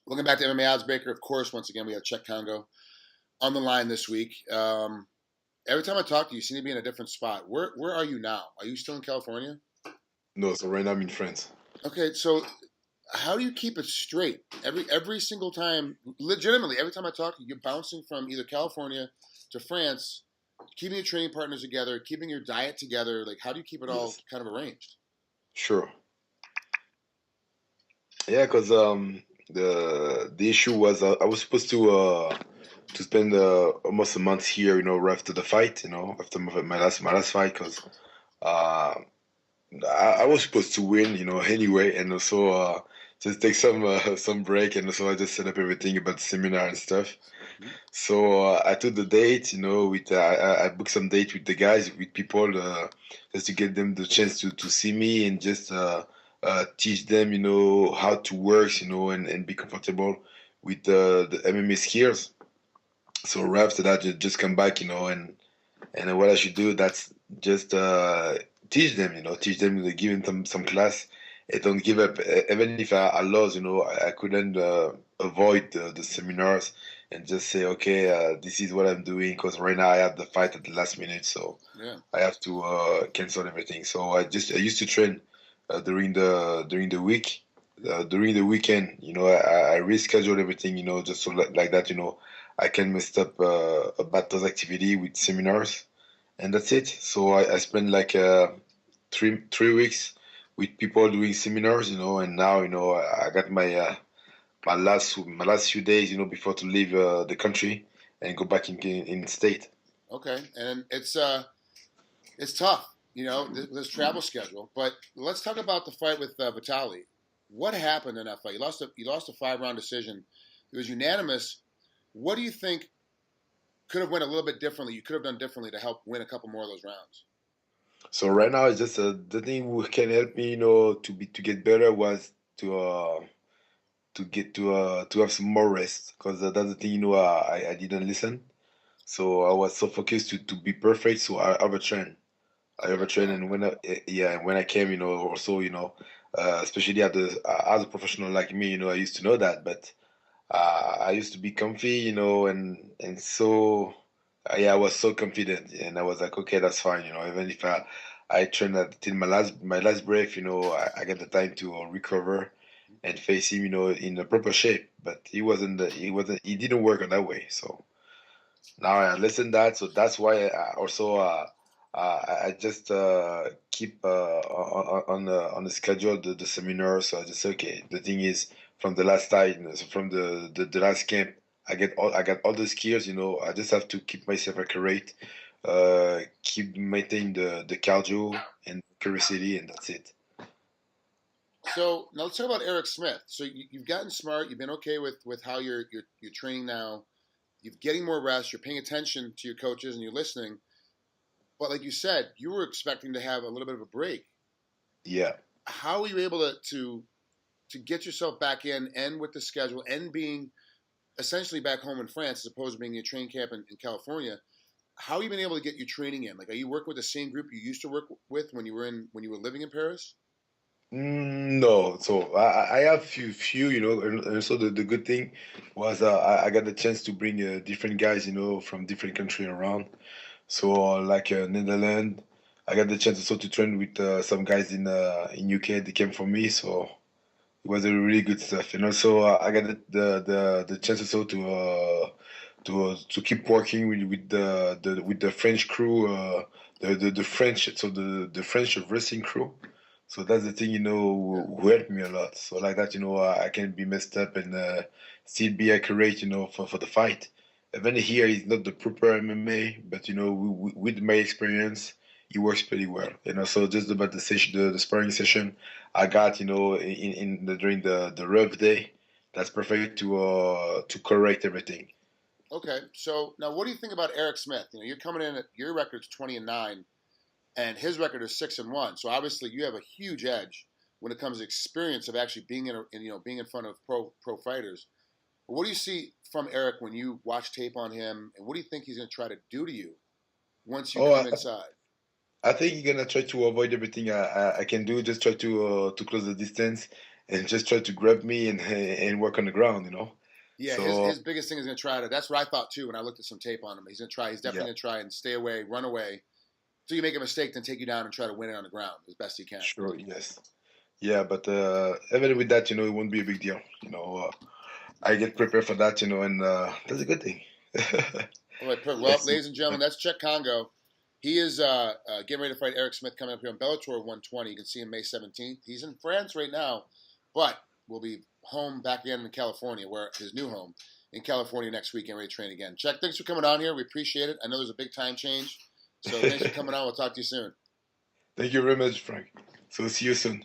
Welcome back to MMA Oddsbreaker. Of course, once again, we have Cheick Kongo on the line this week. Every time I talk to you, you seem to be in a different spot. Where are you now? Are you still in California? No, so right now I'm in France. Okay, so how do you keep it straight every single time? Legitimately, every time I talk to you, you're bouncing from either California to France, keeping your training partners together, keeping your diet together. Like, how do you keep it all Yes, kind of arranged? sure. Yeah, because the issue was I was supposed to spend almost a month here, right after the fight, after my last fight, because uh, I was supposed to win, anyway, and also just take some break, and also I just set up everything about the seminar and stuff. Hmm? So I took the date, with I booked some date with the guys, with people, just to get them the chance to see me and just teach them, how to work, and be comfortable with the MMA skills. So right after that, just come back, and what I should do, that's just teach them, teach them, give them some class, and don't give up. Even if I lost, I couldn't avoid the seminars and just say, okay, this is what I'm doing, because right now I have the fight at the last minute, so Yeah. I have to cancel everything. So I used to train during the week. During the weekend, I reschedule everything, just so like that, I can mess up about those activity with seminars, and that's it. So I spent like three weeks with people doing seminars, and now I got my last few days, before to leave the country and go back in state. Okay, and it's tough, this travel schedule. But let's talk about the fight with Vitali. What happened in that fight? You lost a 5 round decision. It was unanimous. What do you think could have went a little bit differently? You could have done differently to help win a couple more of those rounds. So right now, it's just the thing who can help me, to get better was to have some more rest, because that's the thing, I didn't listen. So I was so focused to be perfect. So I overtrained. I Okay, overtrained, wow. and when I came, also, especially as a professional like me, I used to know that, but I used to be comfy, and so yeah, I was so confident, and I was like, okay, that's fine, even if I trained till my last breath, I get the time to recover and face him, in a proper shape. But he didn't work on that way. So now I understand that. So that's why I also I just keep on the schedule the seminar. So I just say, okay. The thing is, from the last time, so from the last camp, I got all the skills. I just have to keep myself accurate, keep maintaining the cardio and curiosity, and that's it. So now let's talk about Eric Smith. So you've gotten smart. You've been okay with how you're training now. You're getting more rest. You're paying attention to your coaches and you're listening. But like you said, you were expecting to have a little bit of a break. Yeah. How were you able to get yourself back in and with the schedule and being essentially back home in France as opposed to being in a training camp in California? How have you been able to get your training in? Like, are you working with the same group you used to work with when you were living in Paris? No, so I have few, and so the good thing was I got the chance to bring different guys, from different country around. So like Netherlands, I got the chance also to train with some guys in UK. They came for me, so it was a really good stuff. And also I got the chance also to keep working with the French crew, the French, so the French wrestling crew. So that's the thing, Yeah. who helped me a lot. So like that, I can be messed up and still be accurate, for the fight. Even here is not the proper MMA, but with my experience, it works pretty well. So just about the session, the sparring session I got, during the rub day, that's perfect to correct everything. Okay. So now, what do you think about Eric Smith? You're coming in at your record's 20-9, and his record is 6-1. So obviously, you have a huge edge when it comes to experience of actually being being in front of pro fighters. But what do you see from Eric when you watch tape on him, and what do you think he's going to try to do to you once you Oh, come I, inside? I think you're gonna try to avoid everything I can do. Just try to close the distance and just try to grab me and work on the ground, you know. Yeah, So his biggest thing is going to try to. That's what I thought too when I looked at some tape on him. He's going to try. He's definitely yeah, going to try and stay away, run away, so you make a mistake, then take you down and try to win it on the ground as best he can. sure, yes, yeah. But even with that, you know, it won't be a big deal. You know, I get prepared for that, you know, and that's a good thing. All right, well, Yes. ladies and gentlemen, that's Cheick Kongo. He is getting ready to fight Eric Smith coming up here on Bellator 120. You can see him May 17th. He's in France right now, but will be home back again in California, where his new home in California next week, and ready to train again. Cheick, thanks for coming on here. We appreciate it. I know there's a big time change, so thanks for coming on. We'll talk to you soon. Thank you very much, Frank. So see you soon.